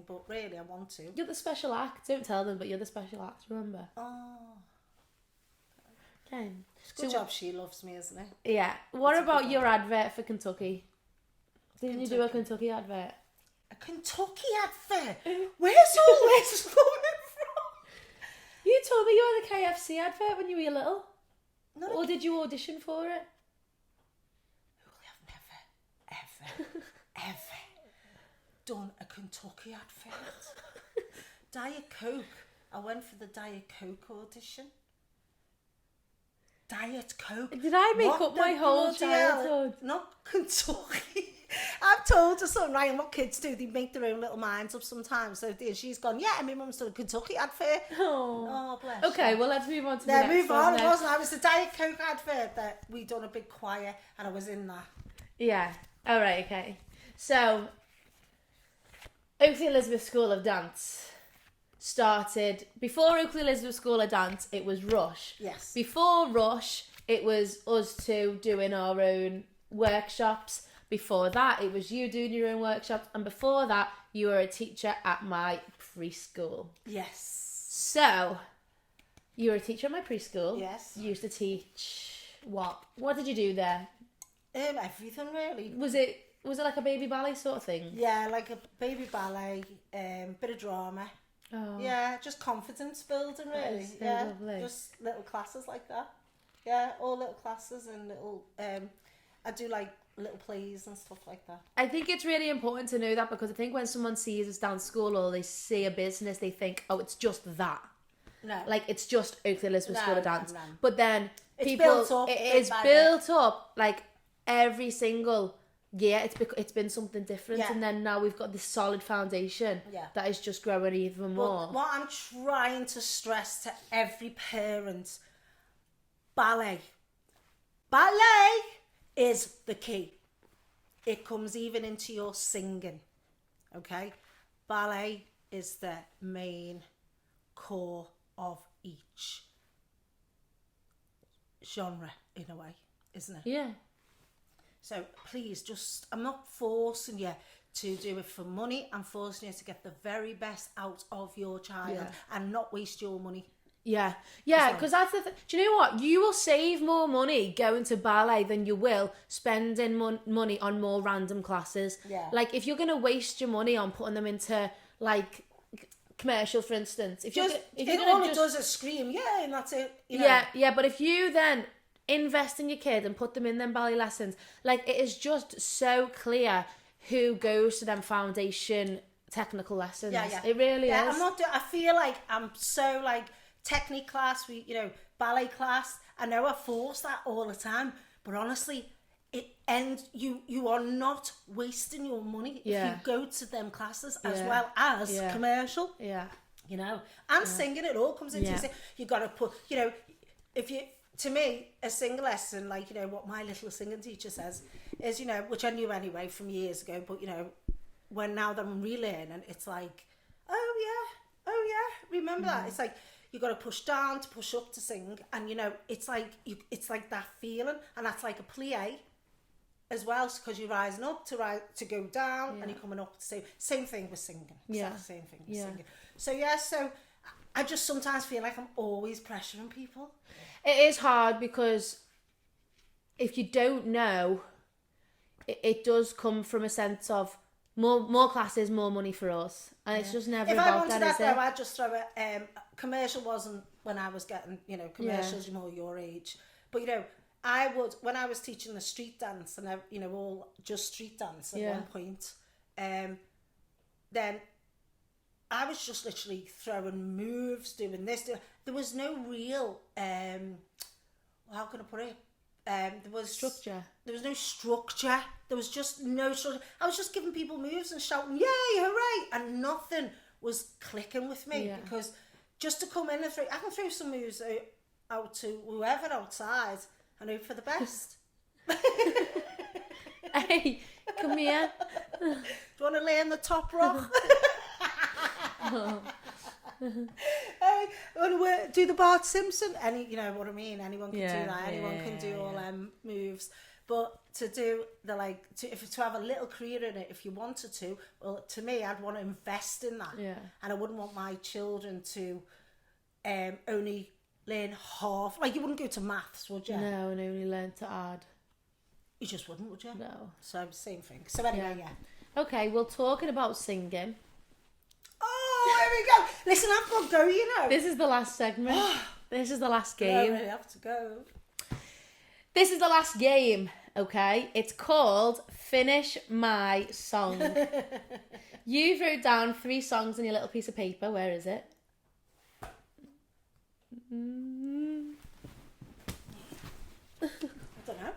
But really I want to. You're the special act. Don't tell them, but you're the special act. Remember? Oh, Okay. good job. She loves me, isn't it? Yeah. What It's a about good your advert for Kentucky? Didn't you do a Kentucky. Kentucky advert? A Kentucky advert. Where's all this coming from? You told me you were the KFC advert when you were little. Not Or did you audition for it? I've never, ever done a Kentucky advert. Diet Coke. I went for the Diet Coke audition. Diet Coke. Did I make What up the my whole bloody hell? childhood? Not Kentucky. I've told her something, right? And what kids do, they make their own little minds up sometimes. So she's gone, yeah, my mum's done a Kentucky advert. Oh. Oh, bless Okay, her. well let's move on to the Yeah, next move one on. It then. wasn't. I was the Diet Coke advert that we done a big choir, and I was in that. Yeah. All right. Okay. So, Oakleigh Elizabeth School of Dance started before Oakleigh Elizabeth School of Dance. It was Rush. Yes. Before Rush, it was us two doing our own workshops. Before that, it was you doing your own workshops, and before that, you were a teacher at my preschool. Yes. So, you were a teacher at my preschool. Yes. You used to teach what? What did you do there? Everything really. Was it like a baby ballet sort of thing? Yeah, like a baby ballet, bit of drama. Oh. Yeah, just confidence building really. is so Yeah, lovely. just little classes like that. Yeah, all little classes and little. I do like little plays and stuff like that. I think it's really important to know that, because I think when someone sees us dance school or they see a business, they think, oh, it's just that. No, Like, it's just Oakleigh Elizabeth No, School of no, Dance. no. But then It's people, built up it bit is by built up, like, every single year. It's been something different. Yeah. And then now we've got this solid foundation Yeah. that is just growing even more. But what I'm trying to stress to every parent, ballet is the key. It comes even into your singing, okay? Ballet is the main core of each genre in a way, isn't it? Yeah. So please, just, I'm not forcing you to do it for money. I'm forcing you to get the very best out of your child and not waste your money. Yeah, yeah, because that's the do you know what? You will save more money going to ballet than you will spending money on more random classes. Yeah. Like, if you're going to waste your money on putting them into, like, commercial, for instance. If you're all it does is scream, yeah, and that's it. You know? Yeah, but if you then invest in your kid and put them in them ballet lessons, like, it is just so clear who goes to them foundation technical lessons. Yeah. It really is. I feel like I'm so, like, technique class, ballet class. I know I force that all the time, but honestly, you are not wasting your money if you go to them classes as well as commercial. Yeah. You know, and singing, it all comes into it. You got to put, to me, a singing lesson, like, what my little singing teacher says is, which I knew anyway from years ago, but, now that I'm relearning, it's like, oh yeah, remember that? It's like, you got to push down to push up to sing, and it's like that feeling, and that's like a plie as well, because you're rising up to go down, and you're coming up to say same thing with singing. Same thing with singing. So I just sometimes feel like I'm always pressuring people. It is hard because if you don't know, it does come from a sense of more classes, more money for us, and it's just never about that, is it? Though, I'd just throw it. Commercial wasn't when I was getting, commercials more your age, but I would, when I was teaching the street dance and all just street dance at one point, then I was just literally throwing moves, doing this. There was no real, how can I put it? There was structure. There was no structure. There was just no structure. I was just giving people moves and shouting, "Yay, hooray!" and nothing was clicking with me because just to come in and I can throw some moves out to whoever outside and hope for the best. Hey, come here. Do you want to lay in the top rock? Hey, do the Bart Simpson? You know what I mean? Anyone can do that. Anyone can do all them moves. But to do to have a little career in it, if you wanted to, well, to me, I'd want to invest in that. Yeah. And I wouldn't want my children to only learn half. Like, you wouldn't go to maths, would you? No, and only learn to add. You just wouldn't, would you? No. So, same thing. So, anyway, Okay, well, talking about singing. Oh, there we go. Listen, I've got to go, This is the last segment. This is the last game. I really have to go. This is the last game, okay? It's called Finish My Song. You wrote down 3 songs on your little piece of paper. Where is it? I don't know.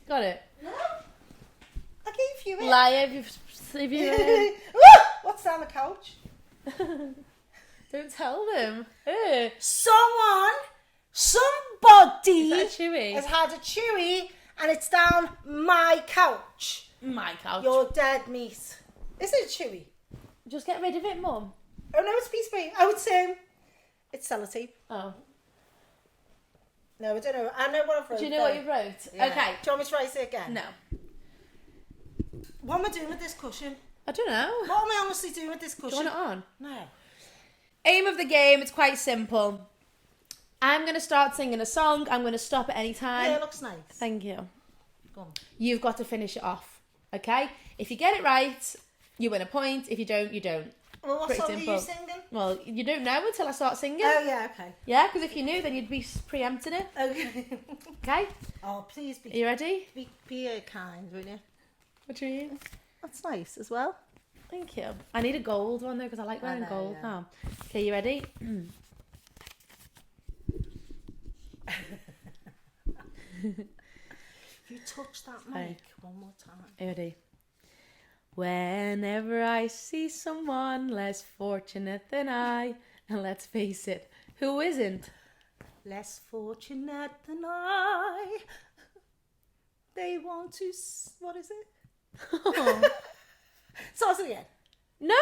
Got it? No. I gave you it. Liar, if you What's down the couch? Don't tell them. Somebody Is that a chewy? has had a chewy and it's down my couch. My couch. You're dead meat. Is it a chewy? Just get rid of it, Mum. Oh no, it's a piece of paper. I would say it's sellotape. Oh. No, I don't know. I know what I've wrote. Do you know what you wrote? Yeah. Okay. Do you want me to write it again? No. What am I doing with this cushion? I don't know. What am I honestly doing with this Do you cushion? want it on? No. Aim of the game, it's quite simple. I'm going to start singing a song. I'm going to stop at any time. Yeah, it looks nice. Thank you. Go on. You've got to finish it off. Okay? If you get it right, you win a point. If you don't, you don't. Well, what Pretty song simple. are you singing? Well, you don't know until I start singing. Oh, yeah, okay. Yeah, because if you knew, then you'd be preempting it. Okay. Okay? Oh, please Are you ready? be kind, will you? What do you mean? That's nice as well. Thank you. I need a gold one though because I like wearing know, gold yeah. now. Okay, you ready? If you touch that mic one more time. Are you ready? Whenever I see someone less fortunate than I, and let's face it, who isn't? Less fortunate than I. They want to. What is it? Oh. Start it again. No!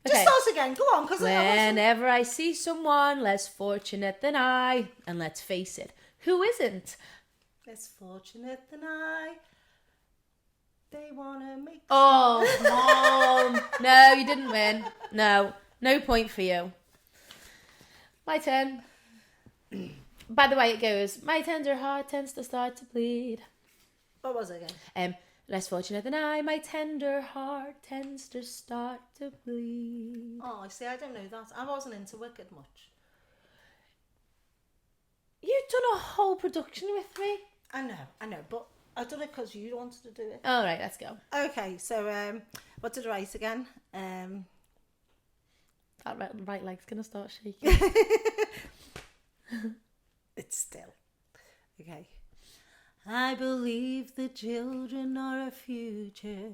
Okay. start again. Go on, because Whenever I see someone less fortunate than I, and let's face it, who isn't? less fortunate than I. They wanna make. Oh, Mom. No, you didn't win. No point for you. My turn. By the way, it goes, my tender heart tends to start to bleed. What was it again? Less fortunate than I, my tender heart tends to start to bleed. Oh, I see. I don't know that. I wasn't into Wicked much. You've done a whole production with me. I know, but I done it because you wanted to do it. All right, let's go. Okay, so what did I write again? That right leg's gonna start shaking. It's still okay. I believe the children are a future.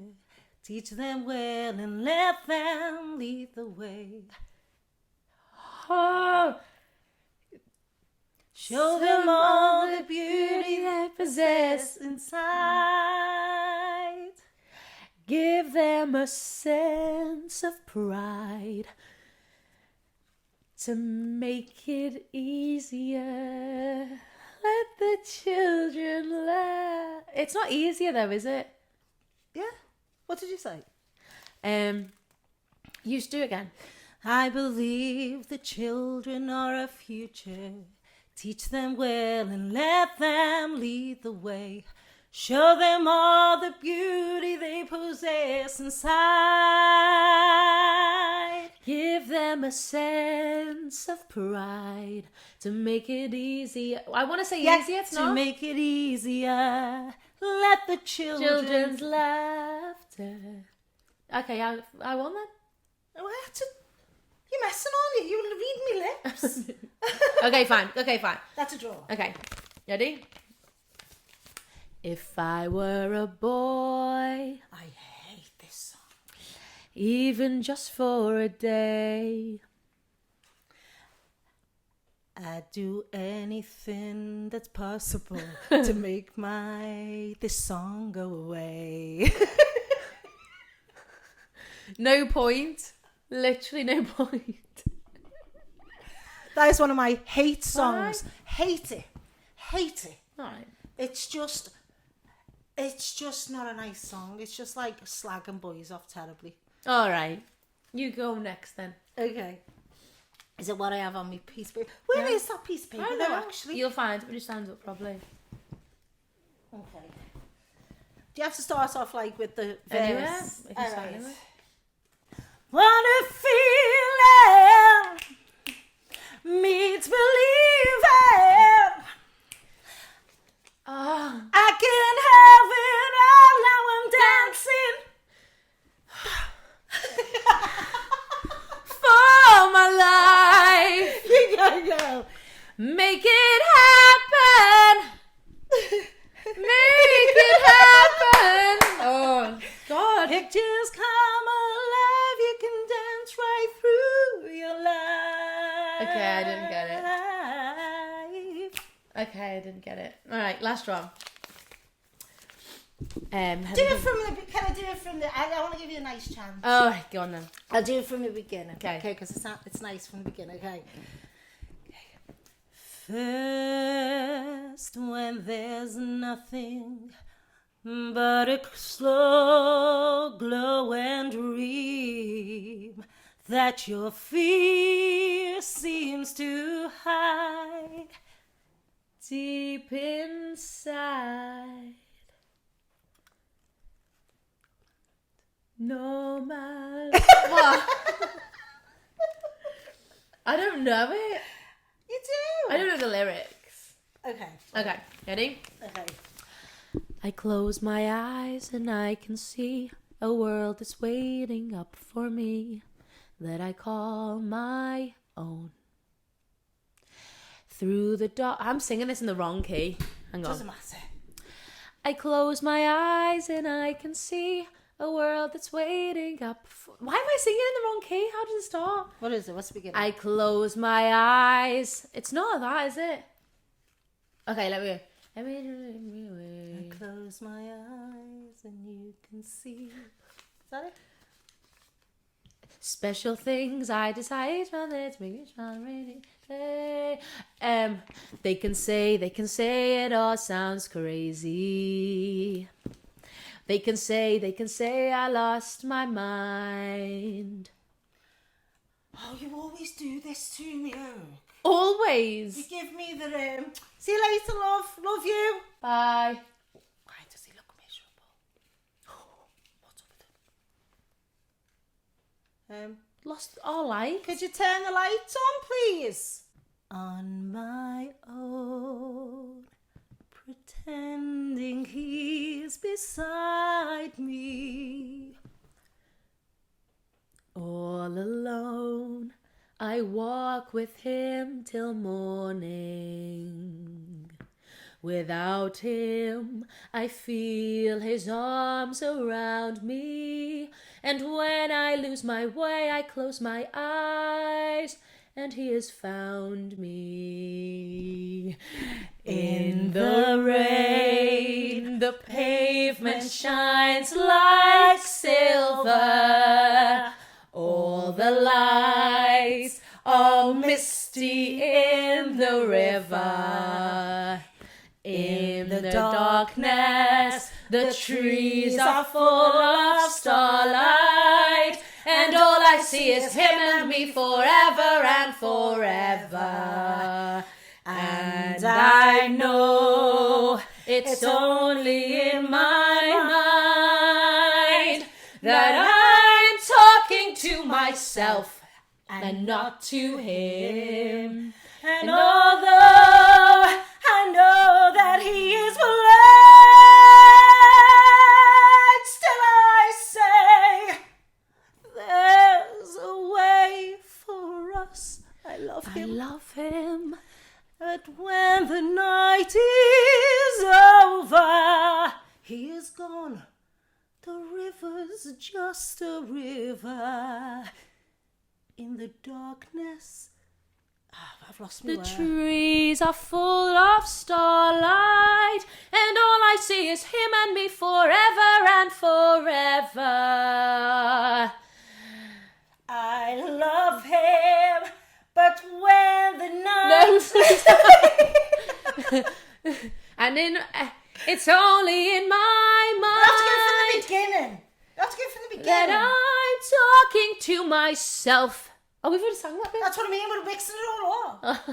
Teach them well and let them lead the way. Oh, Show them all the beauty they possess. inside. Give them a sense of pride to make it easier. Let the children laugh. It's not easier though, is it? Yeah. What did you say? You should do it again. I believe the children are a future. Teach them well and let them lead the way. Show them all the beauty they possess inside. Give them a sense of pride to make it easier. I want to say easier, it's to not. make it easier. Let the Children's laughter. Okay, I won then. Oh, I had to. You're messing on you. You read me lips. Okay, fine. That's a draw. Okay, ready? If I were a boy, I hate this song. even just for a day, I'd do anything that's possible to make this song go away. no point. Literally no point. That is one of my hate songs. Hate it. All right. It's just not a nice song. It's just like slagging boys off terribly. All right. You go next then. Okay. Is it what I have on my piece of paper? Where is that piece of paper though, actually? You'll find it when you stand up probably. Okay. Do you have to start off like with the verse? Anywhere? If you All start right. anywhere. What a feeling means believing. Oh, I can have it all now I'm dancing. for my life, You go. make it happen. Make it happen. Oh God. Pictures come alive. You can dance right through your life. Okay, I didn't get it. Okay, I didn't get it. All right, last round. Do it from the. Can I do it from the? I want to give you a nice chance. Oh, go on then. I'll do it from the beginning. Okay. Okay, because it's nice from the beginning. Okay. First, when there's nothing but a slow glow and dream that your fear seems to hide Deep inside. No man. What? I don't know it. You do. I don't know the lyrics. Okay. Okay, ready? Okay. I close my eyes and I can see a world that's waiting up for me that I call my own. Through the dark. I'm singing this in the wrong key. Hang on. Doesn't matter. I close my eyes and I can see a world that's waiting up for... Why am I singing in the wrong key? How does it start? What is it? What's the beginning? I close my eyes. It's not that, is it? Okay, let me go. I close my eyes and you can see. Is that it? Special things I decide on it, make it shine rainy day. They can say it all sounds crazy. They can say I lost my mind. Oh, you always do this to me, Oak. Always. You give me the see you later, love. Love you. Bye. Why does he look miserable? What's up with him? Lost our light. Could you turn the lights on, please? On my own, pretending he's beside me. All alone, I walk with him till morning. Without him, I feel his arms around me. And when I lose my way, I close my eyes, and he has found me. In the rain, the pavement shines like silver. All the lights are misty in the river. In the darkness, the trees are full of starlight, and all I see is him and me forever and forever. And I know it's only in my mind that I'm talking to myself and not to him. And although I know that he is blind, still I say there's a way for us. I love him. I love him. But when the night is over, he is gone. The river's just a river. In the darkness, I've lost my The word. trees are full of starlight, and all I see is him and me forever and forever. I love him, but when the night... And it's only in my Let's go from the mind beginning. Let's go from the that beginning. I'm talking to myself. Oh, we've already sang that bit. That's what I mean, we're mixing it all up.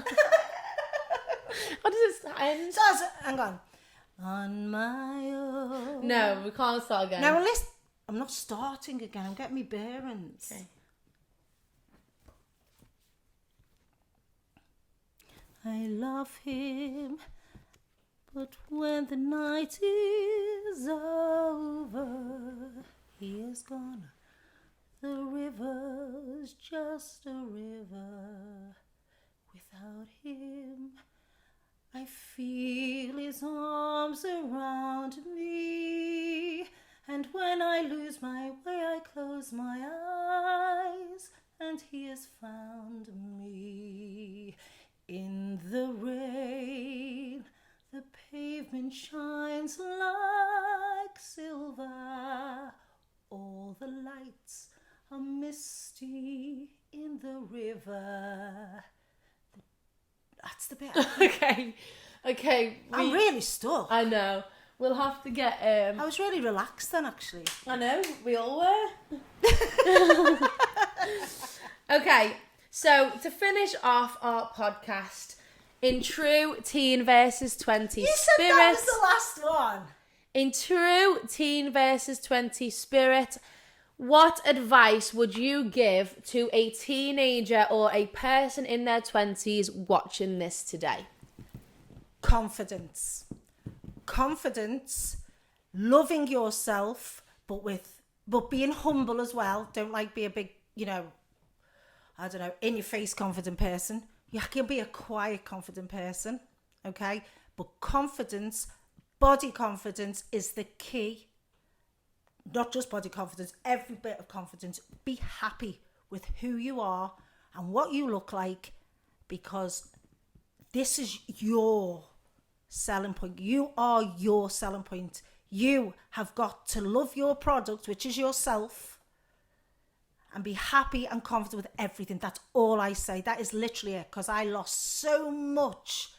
What does it end? So, hang on. On my own. No, we can't start again. No, listen. I'm not starting again. I'm getting my bearings. Okay. I love him, but when the night is over, he is gone. The river's just a river. Without him, I feel his arms around me. And when I lose my way, I close my eyes, and he has found me. In the rain, the pavement shines like silver. All the lights are misty in the river. That's the bit. Okay. I'm really stuck. I know. We'll have to get. I was really relaxed then, actually. I know, we all were. Okay, so to finish off our podcast, in true teen versus 20 You spirit. said that was the last one. In true teen versus 20 spirit, what advice would you give to a teenager or a person in their 20s watching this today? Confidence, loving yourself, but being humble as well. Don't be a big, in your face confident person. You can be a quiet confident person, okay? But confidence, body confidence is the key. Not just body confidence, every bit of confidence. Be happy with who you are and what you look like, because this is your selling point. You are your selling point. You have got to love your product, which is yourself, and be happy and confident with everything. That's all I say. That is literally it, because I lost so much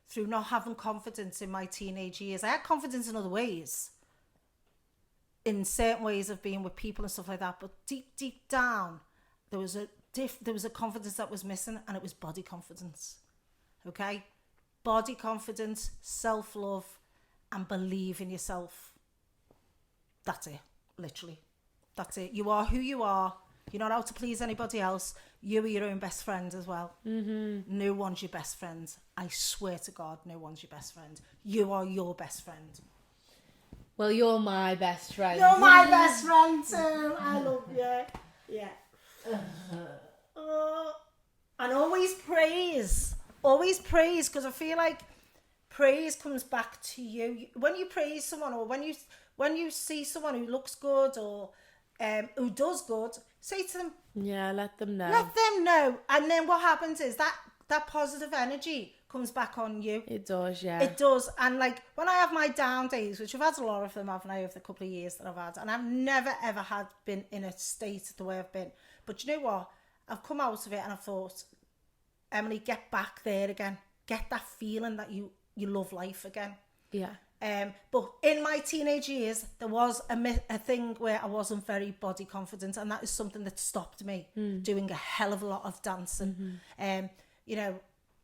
through not having confidence in my teenage years. I had confidence in other ways, in certain ways of being with people and stuff like that, but deep down there was a confidence that was missing, and it was body confidence. Okay, body confidence, self-love, and believe in yourself. That's it, literally. That's it. You are who you are. You're not out to please anybody else. You are your own best friend as well. No one's your best friend. I swear to God, no one's your best friend. You are your best friend. Well, you're my best friend. You're my best friend too. I love you. Yeah. And always praise. Always praise, because I feel like praise comes back to you. When you praise someone, or when you see someone who looks good or who does good, say to them, Yeah, let them know. let them know. And then what happens is that positive energy comes back on you. It does, yeah. It does. And like when I have my down days, which I've had a lot of them, haven't I, over the couple of years that I've had, and I've never ever been in a state the way I've been. But you know what? I've come out of it and I thought, Emily, get back there again. Get that feeling that you love life again. Yeah. But in my teenage years, there was a thing where I wasn't very body confident, and that is something that stopped me doing a hell of a lot of dancing. You know,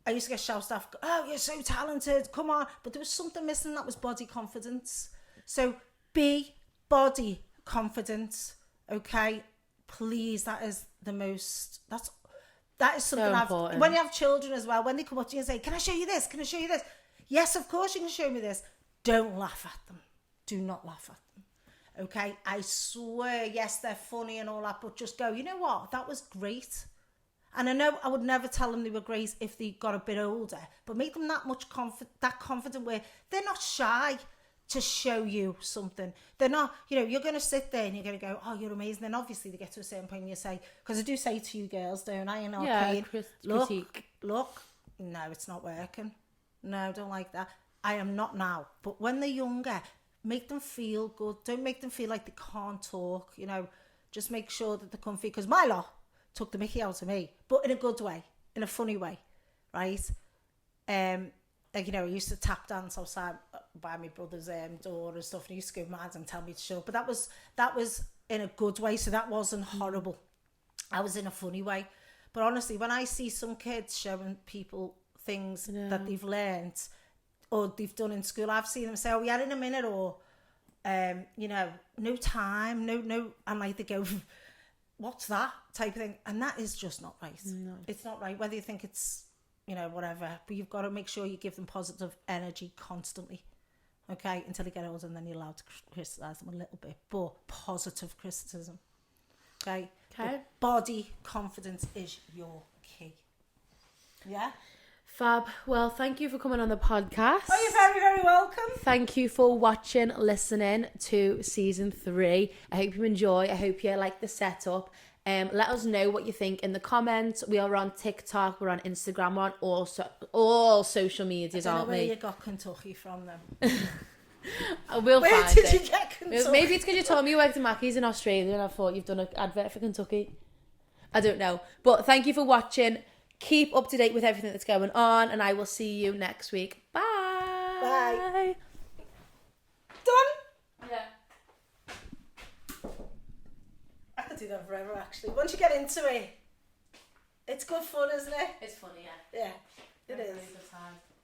I used to get shouted off, oh, you're so talented, come on. But there was something missing, that was body confidence. So be body confident, okay? Please, that is something important. when you have children as well, when they come up to you and say, can I show you this? Can I show you this? Yes, of course you can show me this. Don't laugh at them. Do not laugh at them. Okay? I swear, yes, they're funny and all that, but just go, you know what? That was great. And I know I would never tell them they were great if they got a bit older, but make them that much confident where they're not shy to show you something. They're not, you know, you're going to sit there and you're going to go, oh, you're amazing. Then obviously they get to a certain point and you say, because I do say to you girls, don't I, in arcade, critique. look, no, it's not working. No, I don't like that. I am not now. But when they're younger, make them feel good. Don't make them feel like they can't talk, you know. Just make sure that they're comfy. Because my lot took the mickey out of me, but in a good way, in a funny way, right? Like, you know, I used to tap dance outside by my brother's door and stuff, and he used to go mad and tell me to show. But that was in a good way, so that wasn't horrible. I was in a funny way. But honestly, when I see some kids showing people things that they've learned or they've done in school, I've seen them say, oh, yeah, in a minute, or you know, no time, no, and like they go, what's that type of thing? And that is just not right. No. It's not right, whether you think it's, you know, whatever, but you've got to make sure you give them positive energy constantly, okay, until they get older, and then you're allowed to criticise them a little bit, but positive criticism, okay? But body confidence is your key. Yeah? Fab. Well, thank you for coming on the podcast. Oh, you're very, very welcome. Thank you for watching, listening to season 3. I hope you enjoy. I hope you like the setup. Let us know what you think in the comments. We are on TikTok, we're on Instagram, we're on all social medias, I don't aren't know where we? you got Kentucky from then. We'll Where find did it. you get Kentucky? Maybe it's because you told me you worked in Mackey's in Australia and I thought you've done an advert for Kentucky. I don't know. But thank you for watching. Keep up to date with everything that's going on, and I will see you next week. Bye. Bye. Done? Yeah. I could do that forever, actually. Once you get into it, it's good fun, isn't it? It's funny, yeah. Yeah, it is. Really good time.